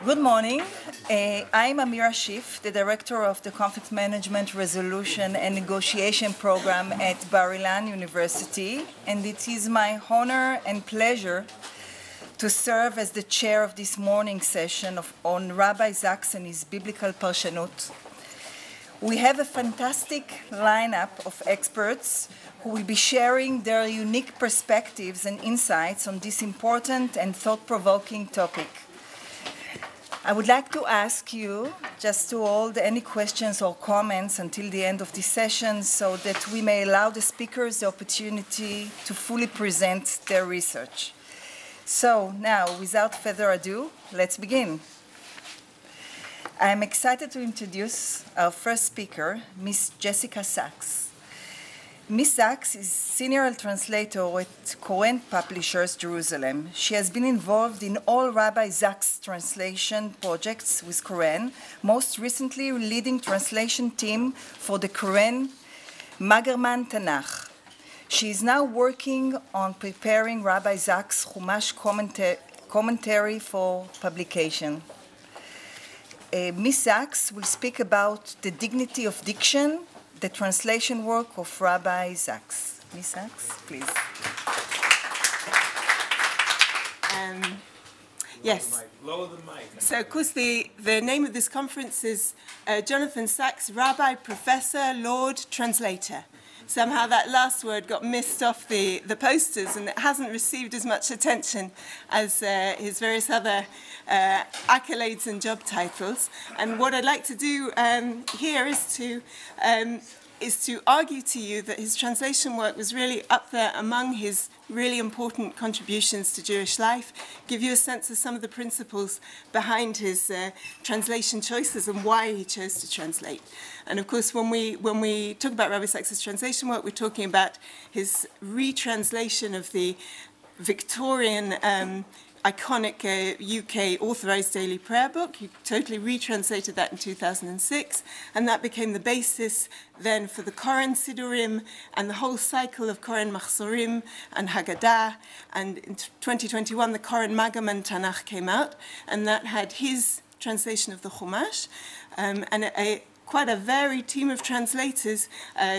Good morning. I'm Amira Schiff, the Director of the Conflict Management, Resolution and Negotiation Program at Bar-Ilan University, and it is my honor and pleasure to serve as the chair of this morning's session on Rabbi Sachs and his biblical parshanut. We have a fantastic lineup of experts who will be sharing their unique perspectives and insights on this important and thought-provoking topic. I would like to ask you just to hold any questions or comments until the end of this session so that we may allow the speakers the opportunity to fully present their research. So now, without further ado, let's begin. I am excited to introduce our first speaker, Ms. Jessica Sachs. Ms. Sachs is senior translator at Koren Publishers, Jerusalem. She has been involved in all Rabbi Sachs translation projects with Koren, most recently leading translation team for the Koren Magerman Tanakh. She is now working on preparing Rabbi Sachs' Chumash commentary for publication. Ms. Sachs will speak about the dignity of diction, the translation work of Rabbi Sachs. Ms. Sachs, please. Yes. Lower the mic. So, of course, the name of this conference is Jonathan Sachs, Rabbi, Professor, Lord, Translator. Somehow that last word got missed off the posters, and it hasn't received as much attention as his various other accolades and job titles. And what I'd like to do here is to argue to you that his translation work was really up there among his really important contributions to Jewish life, give you a sense of some of the principles behind his translation choices and why he chose to translate. And of course, when we talk about Rabbi Sachs' translation work, we're talking about his retranslation of the Victorian iconic UK authorized daily prayer book. He totally retranslated that in 2006, and that became the basis then for the Koren Sidurim and the whole cycle of Koren Machzorim and Haggadah. And in 2021, the Koren Magerman Tanakh came out, and that had his translation of the Chumash, and quite a varied team of translators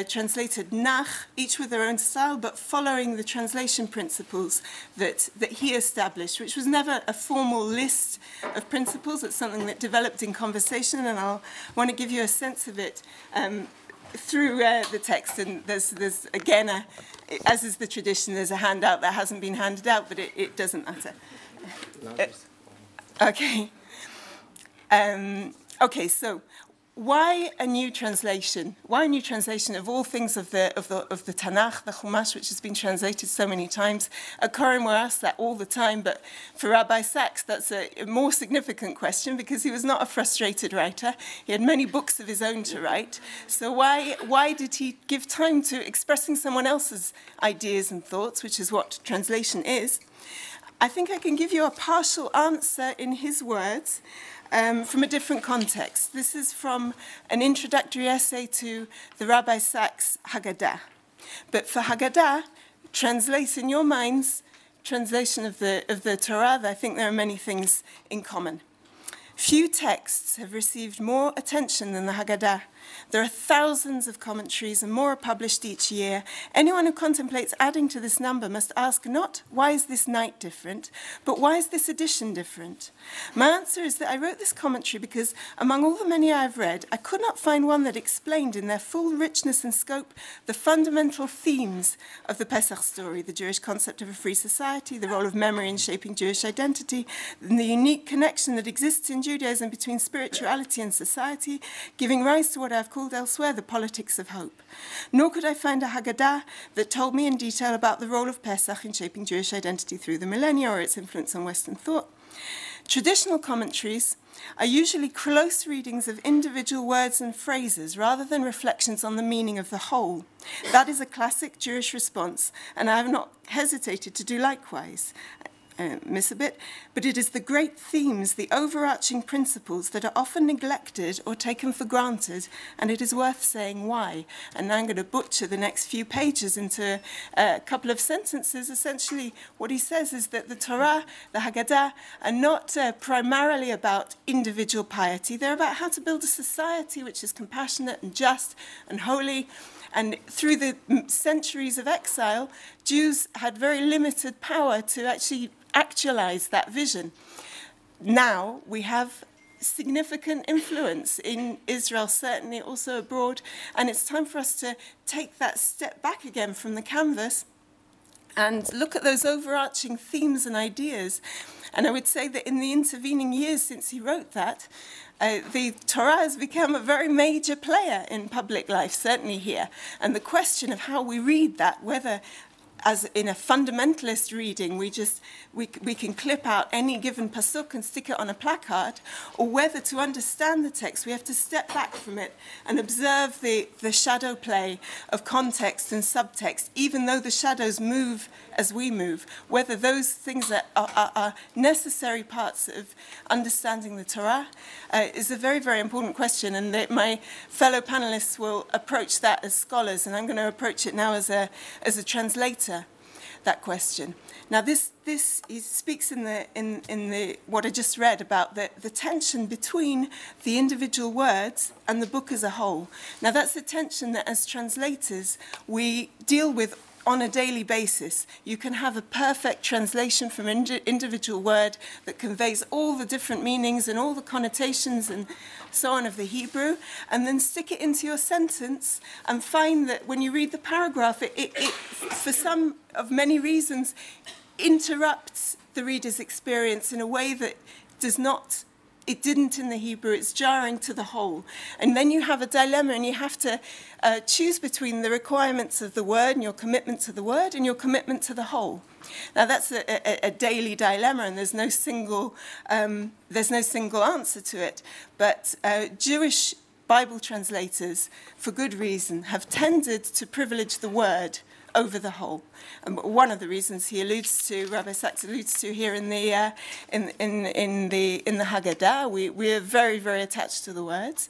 translated Nach, each with their own style, but following the translation principles that he established, which was never a formal list of principles. It's something that developed in conversation, and I'll want to give you a sense of it through the text. And there's again, as is the tradition, there's a handout that hasn't been handed out, but it doesn't matter. Okay. Okay, so why a new translation? Why a new translation of all things of the Tanakh, the Chumash, which has been translated so many times? At Koren, we're asked that all the time, but for Rabbi Sachs, that's a more significant question because he was not a frustrated writer. He had many books of his own to write. So why did he give time to expressing someone else's ideas and thoughts, which is what translation is? I think I can give you a partial answer in his words. From a different context. This is from an introductory essay to the Rabbi Sachs Haggadah. But for Haggadah, translate in your minds, translation of the Torah, I think there are many things in common. Few texts have received more attention than the Haggadah. There are thousands of commentaries and more are published each year. Anyone who contemplates adding to this number must ask not, why is this night different, but why is this edition different? My answer is that I wrote this commentary because among all the many I have read, I could not find one that explained in their full richness and scope the fundamental themes of the Pesach story, the Jewish concept of a free society, the role of memory in shaping Jewish identity, and the unique connection that exists in Judaism between spirituality and society, giving rise to what I've called elsewhere the politics of hope. Nor could I find a Haggadah that told me in detail about the role of Pesach in shaping Jewish identity through the millennia or its influence on Western thought. Traditional commentaries are usually close readings of individual words and phrases rather than reflections on the meaning of the whole. That is a classic Jewish response, and I have not hesitated to do likewise. miss a bit, but it is the great themes, the overarching principles that are often neglected or taken for granted, and it is worth saying why. And now I'm going to butcher the next few pages into a couple of sentences. Essentially, what he says is that the Torah, the Haggadah, are not primarily about individual piety. They're about how to build a society which is compassionate and just and holy. And through the centuries of exile, Jews had very limited power to actually actualize that vision. Now we have significant influence in Israel, certainly also abroad, and it's time for us to take that step back again from the canvas and look at those overarching themes and ideas. And I would say that in the intervening years since he wrote that, the Torah has become a very major player in public life, certainly here. And the question of how we read that, whether as in a fundamentalist reading, we can clip out any given pasuk and stick it on a placard, or whether to understand the text, we have to step back from it and observe the shadow play of context and subtext, even though the shadows move as we move, whether those things are necessary parts of understanding the Torah is a very, very important question, and my fellow panelists will approach that as scholars, and I'm going to approach it now as a translator, that question. Now, this he speaks in the what I just read about the tension between the individual words and the book as a whole. Now, that's a tension that as translators we deal with on a daily basis. You can have a perfect translation from an individual word that conveys all the different meanings and all the connotations and so on of the Hebrew, and then stick it into your sentence and find that when you read the paragraph, it for some of many reasons, interrupts the reader's experience in a way that it didn't in the Hebrew. It's jarring to the whole. And then you have a dilemma, and you have to choose between the requirements of the word and your commitment to the word and your commitment to the whole. Now, that's a daily dilemma, and there's no single answer to it. But Jewish Bible translators, for good reason, have tended to privilege the word over the whole. And one of the reasons he alludes to, Rabbi Sachs alludes to here in the Haggadah, we are very, very attached to the words.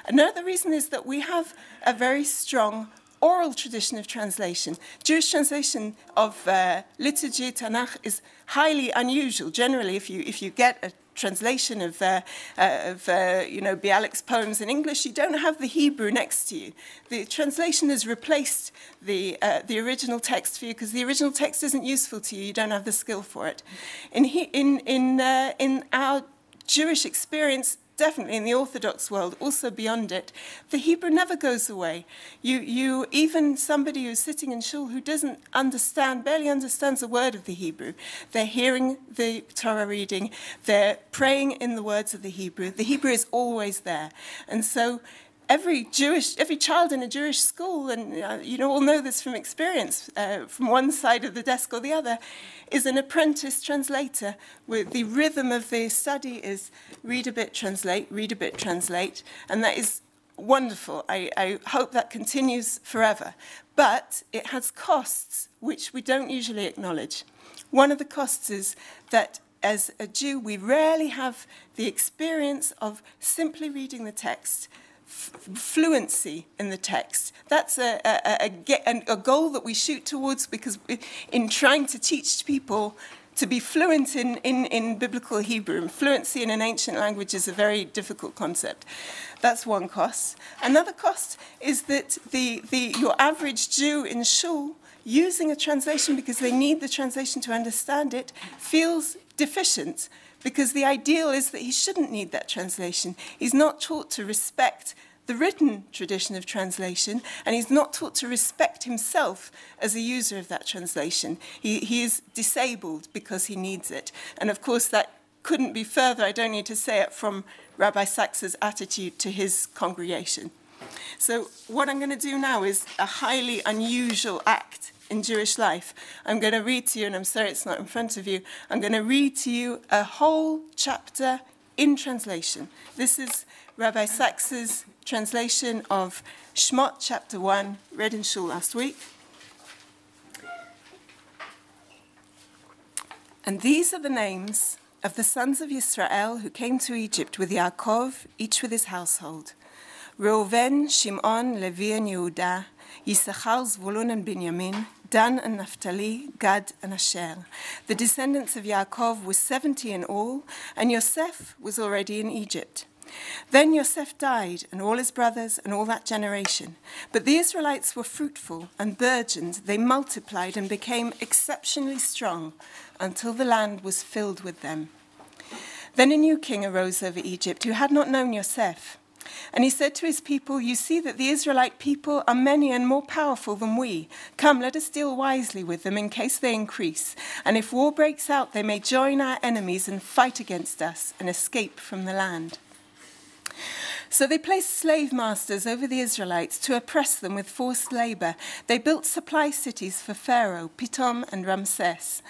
Another reason is that we have a very strong oral tradition of translation. Jewish translation of liturgy, Tanakh, is highly unusual. Generally, if you get a translation of Bialik's poems in English, you don't have the Hebrew next to you. The translation has replaced the original text for you because the original text isn't useful to you. You don't have the skill for it. In our Jewish experience, definitely in the Orthodox world, also beyond it, the Hebrew never goes away. You even somebody who's sitting in shul who doesn't barely understands a word of the Hebrew, they're hearing the Torah reading, they're praying in the words of the Hebrew. The Hebrew is always there. And so every child in a Jewish school, and you all know this from experience, from one side of the desk or the other, is an apprentice translator. With the rhythm of the study is read a bit, translate, and that is wonderful. I hope that continues forever. But it has costs which we don't usually acknowledge. One of the costs is that as a Jew, we rarely have the experience of simply reading the text, fluency in the text. That's a goal that we shoot towards, because in trying to teach people to be fluent in biblical Hebrew, and fluency in an ancient language is a very difficult concept. That's one cost. Another cost is that your average Jew in shul, using a translation because they need the translation to understand it, feels deficient, because the ideal is that he shouldn't need that translation. He's not taught to respect the written tradition of translation, and he's not taught to respect himself as a user of that translation. He is disabled because he needs it. And of course, that couldn't be further, I don't need to say it, from Rabbi Sachs's attitude to his congregation. So what I'm going to do now is a highly unusual act in Jewish life. I'm going to read to you, and I'm sorry it's not in front of you, I'm going to read to you a whole chapter in translation. This is Rabbi Sachs's translation of Shmot chapter 1, read in shul last week. And these are the names of the sons of Israel who came to Egypt with Yaakov, each with his household. Reuven, Shimon, Levi, and Yehuda, Yisachar, Zvulun, and Binyamin, Dan and Naphtali, Gad and Asher. The descendants of Yaakov were 70 in all, and Yosef was already in Egypt. Then Yosef died, and all his brothers, and all that generation. But the Israelites were fruitful and burgeoned. They multiplied and became exceptionally strong until the land was filled with them. Then a new king arose over Egypt who had not known Yosef. And he said to his people, "You see that the Israelite people are many and more powerful than we. Come, let us deal wisely with them in case they increase. And if war breaks out, they may join our enemies and fight against us and escape from the land." So they placed slave masters over the Israelites to oppress them with forced labor. They built supply cities for Pharaoh, Pithom and Ramses.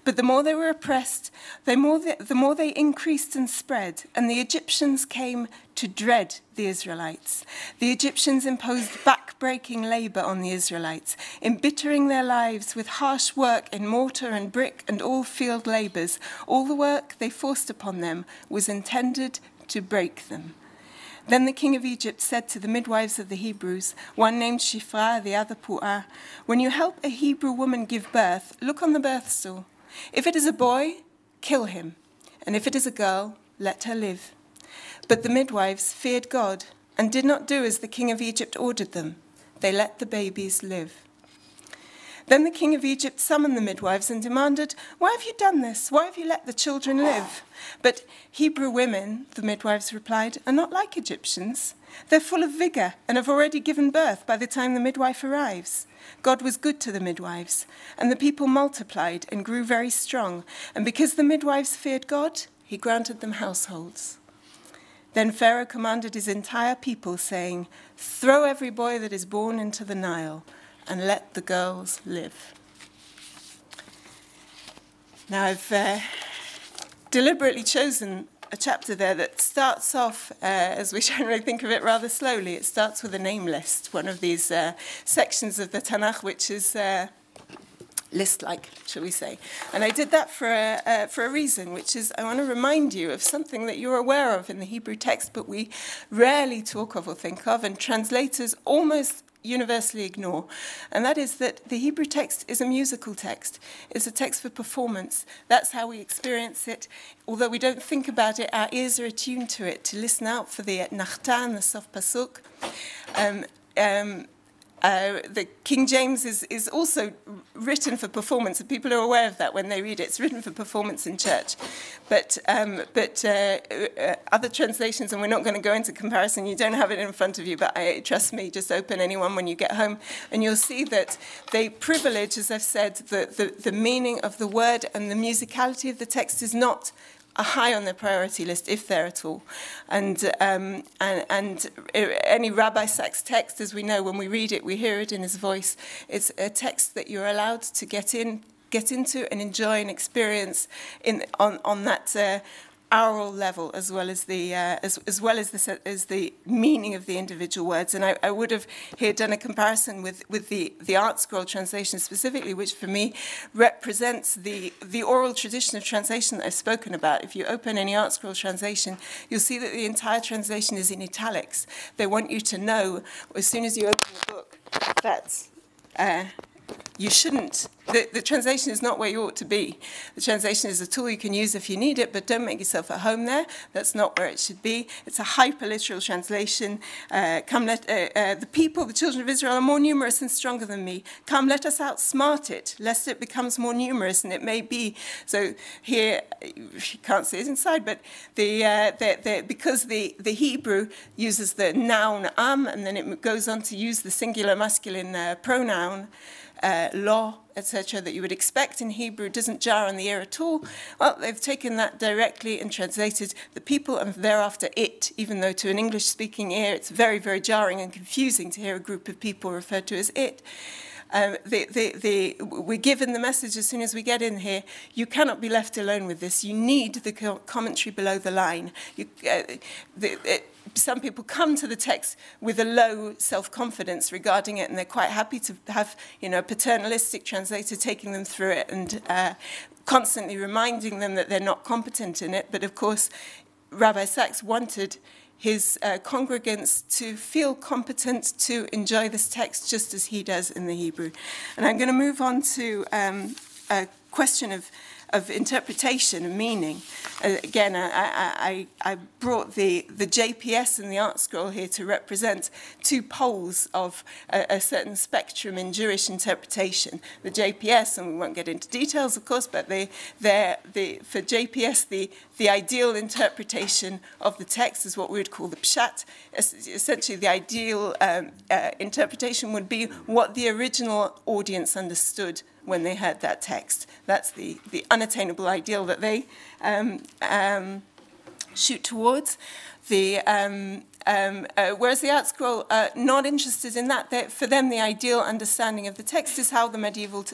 But the more they were oppressed, the more they increased and spread, and the Egyptians came to dread the Israelites. The Egyptians imposed back-breaking labor on the Israelites, embittering their lives with harsh work in mortar and brick and all field labors. All the work they forced upon them was intended to break them. Then the king of Egypt said to the midwives of the Hebrews, one named Shifra, the other Pu'ah, "When you help a Hebrew woman give birth, look on the birth stool. If it is a boy, kill him, and if it is a girl, let her live." But the midwives feared God and did not do as the king of Egypt ordered them. They let the babies live. Then the king of Egypt summoned the midwives and demanded, "Why have you done this? Why have you let the children live?" But Hebrew women, the midwives replied, are not like Egyptians. They're full of vigor and have already given birth by the time the midwife arrives. God was good to the midwives, and the people multiplied and grew very strong. And because the midwives feared God, he granted them households. Then Pharaoh commanded his entire people, saying, "Throw every boy that is born into the Nile, and let the girls live." Now, I've deliberately chosen a chapter there that starts off, as we generally think of it, rather slowly. It starts with a name list, one of these sections of the Tanakh, which is list-like, shall we say. And I did that for a reason, which is I want to remind you of something that you're aware of in the Hebrew text, but we rarely talk of or think of, and translators almost universally ignore, and that is that the Hebrew text is a musical text. It's a text for performance. That's how we experience it. Although we don't think about it, our ears are attuned to it, to listen out for the Nachtan, the Sof Pasuk. The King James is also written for performance, and people are aware of that when they read it. It's written for performance in church. But other translations, and we're not going to go into comparison, you don't have it in front of you, but trust me, just open anyone when you get home, and you'll see that they privilege, as I've said, the meaning of the word, and the musicality of the text is not high on their priority list, if they're at all. And any Rabbi Sachs text, as we know, when we read it, we hear it in his voice. It's a text that you're allowed to get into and enjoy and experience on that aural level, as well as the as the meaning of the individual words. And I would have here done a comparison with the Art Scroll translation specifically, which for me represents the oral tradition of translation that I've spoken about. If you open any Art Scroll translation, you'll see that the entire translation is in italics. They want you to know as soon as you open the book that you shouldn't. The translation is not where you ought to be. The translation is a tool you can use if you need it, but don't make yourself at home there. That's not where it should be. It's a hyper-literal translation. The people, the children of Israel, are more numerous and stronger than me. Come, let us outsmart it, lest it becomes more numerous, and it may be. So here, you can't see it inside, but because the Hebrew uses the noun am, and then it goes on to use the singular masculine pronoun, lo, etc., that you would expect in Hebrew, doesn't jar on the ear at all. Well, they've taken that directly and translated the people and thereafter it, even though to an English-speaking ear it's very, very jarring and confusing to hear a group of people referred to as it. We're given the message as soon as we get in here, you cannot be left alone with this. You need the commentary below the line. Some people come to the text with a low self-confidence regarding it, and they're quite happy to have, a paternalistic translator taking them through it and constantly reminding them that they're not competent in it. But of course, Rabbi Sachs wanted his congregants to feel competent to enjoy this text just as he does in the Hebrew. And I'm going to move on to a question of interpretation and meaning. Again, I brought the JPS and the Art Scroll here to represent two poles of a certain spectrum in Jewish interpretation. The JPS, and we won't get into details, of course, but for JPS, the ideal interpretation of the text is what we would call the pshat. Essentially, the ideal interpretation would be what the original audience understood when they heard that text. That's the unattainable ideal that they shoot towards. Whereas the Art Scroll are not interested in that. For them, the ideal understanding of the text is how the medieval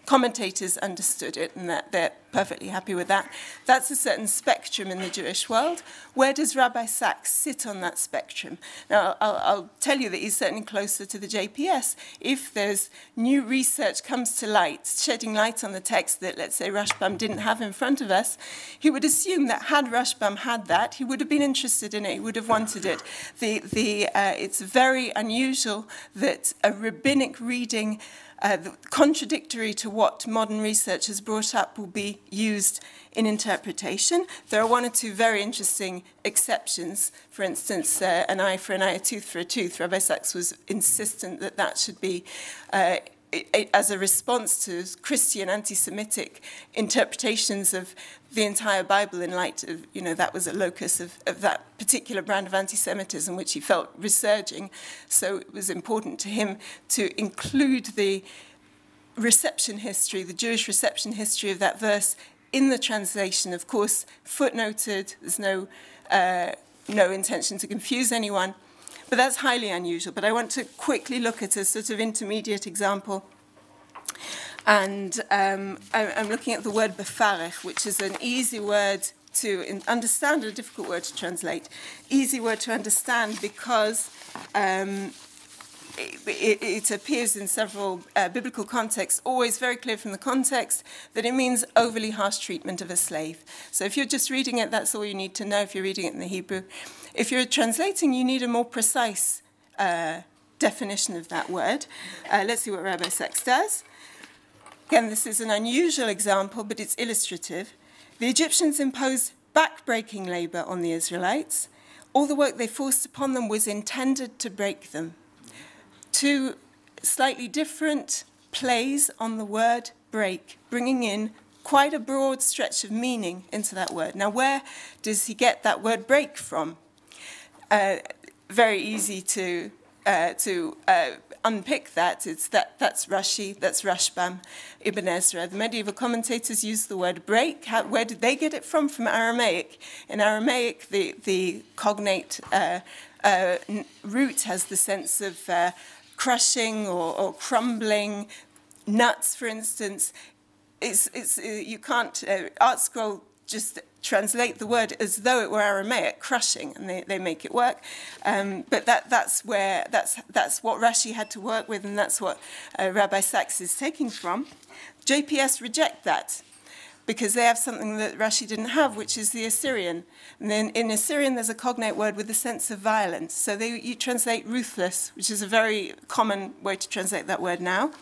commentators understood it, and that they're perfectly happy with that. That's a certain spectrum in the Jewish world. Where does Rabbi Sachs sit on that spectrum? Now, I'll tell you that he's certainly closer to the JPS. If there's new research comes to light, shedding light on the text that, let's say, Rashbam didn't have in front of us, he would assume that had Rashbam had that, he would have been interested in it, he would have wanted it. It's very unusual that a rabbinic reading contradictory to what modern research has brought up will be used in interpretation. There are one or two very interesting exceptions. For instance, an eye for an eye, a tooth for a tooth. Rabbi Sachs was insistent that that should be as a response to Christian anti-Semitic interpretations of the entire Bible in light of, that was a locus of that particular brand of anti-Semitism which he felt resurging. So it was important to him to include the reception history, the Jewish reception history of that verse in the translation. Of course, footnoted, there's no intention to confuse anyone. But that's highly unusual. But I want to quickly look at a sort of intermediate example. And I'm looking at the word befarech, which is an easy word to understand, a difficult word to translate. Easy word to understand because it appears in several biblical contexts, always very clear from the context, that it means overly harsh treatment of a slave. So if you're just reading it, that's all you need to know if you're reading it in the Hebrew. If you're translating, you need a more precise definition of that word. Let's see what Rabbi Sachs does. Again, this is an unusual example, but it's illustrative. The Egyptians imposed back-breaking labor on the Israelites. All the work they forced upon them was intended to break them. Two slightly different plays on the word break, bringing in quite a broad stretch of meaning into that word. Now, where does he get that word break from? Very easy to unpick that. That's Rashi, that's Rashbam, Ibn Ezra. The medieval commentators use the word break. Where did they get it from? From Aramaic. In Aramaic, the cognate root has the sense of crushing or crumbling. Nuts, for instance. You can't, Art Scroll just translate the word as though it were Aramaic, crushing, and they make it work. But that's what Rashi had to work with, and that's what Rabbi Sachs is taking from. JPS reject that because they have something that Rashi didn't have, which is the Assyrian. And then in Assyrian, there's a cognate word with the sense of violence. So you translate ruthless, which is a very common way to translate that word now.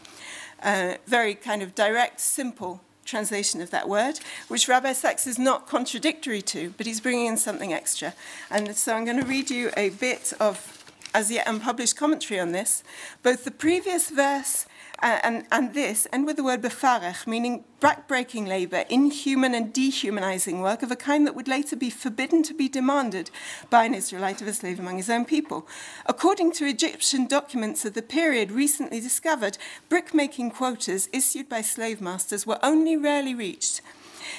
Very kind of direct, simple translation of that word, which Rabbi Sachs is not contradictory to, but he's bringing in something extra. And so I'm going to read you a bit of as yet unpublished commentary on this. Both the previous verse and this end with the word befarech, meaning back-breaking labor, inhuman and dehumanizing work of a kind that would later be forbidden to be demanded by an Israelite of a slave among his own people. According to Egyptian documents of the period recently discovered, brick-making quotas issued by slave masters were only rarely reached.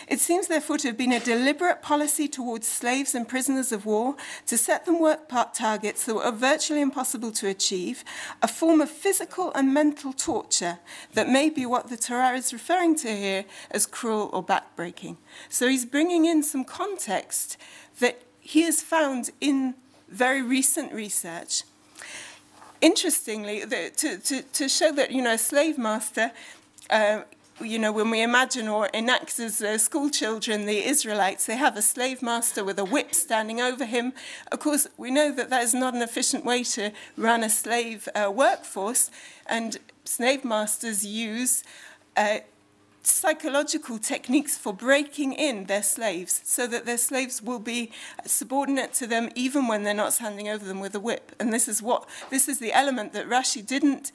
It seems, therefore, to have been a deliberate policy towards slaves and prisoners of war to set them work targets that were virtually impossible to achieve, a form of physical and mental torture that may be what the Torah is referring to here as cruel or backbreaking. So he's bringing in some context that he has found in very recent research. Interestingly, to show that, a slave master you know, when we imagine or enact as school children the Israelites, they have a slave master with a whip standing over him. Of course, we know that that is not an efficient way to run a slave workforce, and slave masters use psychological techniques for breaking in their slaves so that their slaves will be subordinate to them even when they're not standing over them with a whip. And this is the element that Rashi didn't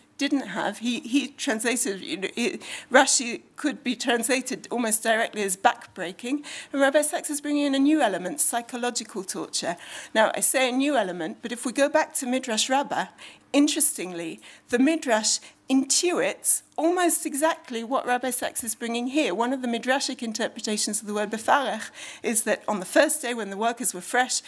have. He translated, Rashi could be translated almost directly as backbreaking, and Rabbi Sachs is bringing in a new element, psychological torture. Now, I say a new element, but if we go back to Midrash Rabbah, interestingly, the Midrash intuits almost exactly what Rabbi Sachs is bringing here. One of the Midrashic interpretations of the word befarech is that on the first day when the workers were fresh,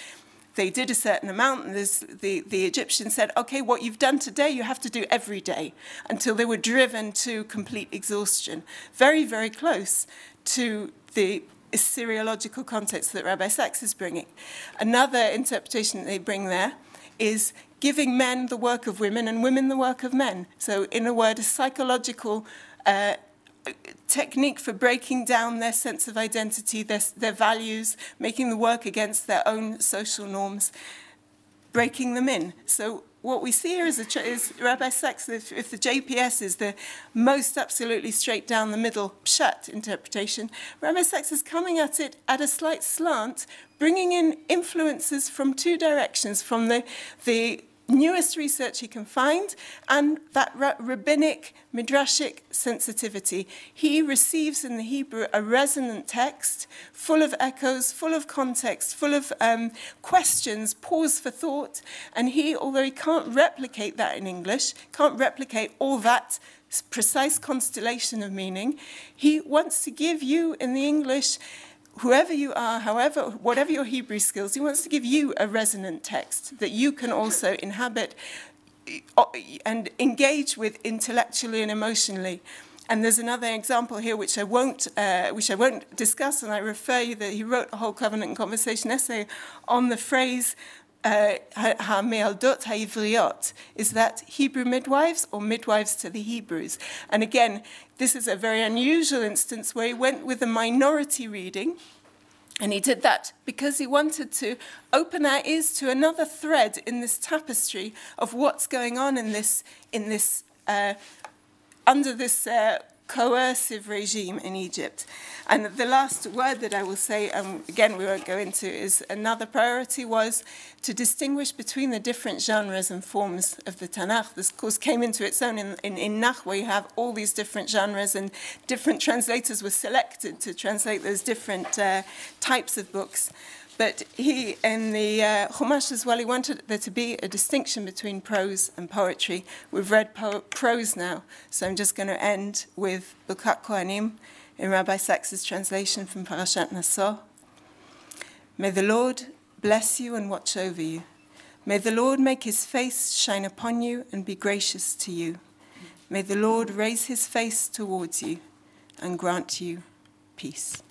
they did a certain amount, and the Egyptians said, okay, what you've done today, you have to do every day, until they were driven to complete exhaustion. Very, very close to the Assyriological context that Rabbi Sachs is bringing. Another interpretation that they bring there is giving men the work of women and women the work of men. So, in a word, a psychological technique for breaking down their sense of identity, their values, making the work against their own social norms, breaking them in. So what we see here is Rabbi Sachs, if the JPS is the most absolutely straight down the middle pshat interpretation, Rabbi Sachs is coming at it at a slight slant, bringing in influences from two directions, from the newest research he can find, and that rabbinic, midrashic sensitivity. He receives in the Hebrew a resonant text, full of echoes, full of context, full of questions, pause for thought, and he, although he can't replicate that in English, can't replicate all that precise constellation of meaning, he wants to give you in the English, whoever you are, whatever your Hebrew skills, he wants to give you a resonant text that you can also inhabit and engage with intellectually and emotionally. And there's another example here which I won't discuss, and I refer you that he wrote a whole Covenant and Conversation essay on the phrase ha-me'aldot ha-ivriot, is that Hebrew midwives or midwives to the Hebrews. And again, this is a very unusual instance where he went with a minority reading, and he did that because he wanted to open our ears to another thread in this tapestry of what's going on in this under this coercive regime in Egypt. And the last word that I will say, again, we won't go into, is another priority was to distinguish between the different genres and forms of the Tanakh. This, of course, came into its own in Nach, where you have all these different genres, and different translators were selected to translate those different types of books. But he, in the Chumash as well, he wanted there to be a distinction between prose and poetry. We've read prose now, so I'm just going to end with Bukat Kohanim in Rabbi Sachs's translation from Parashat Naso. May the Lord bless you and watch over you. May the Lord make his face shine upon you and be gracious to you. May the Lord raise his face towards you and grant you peace.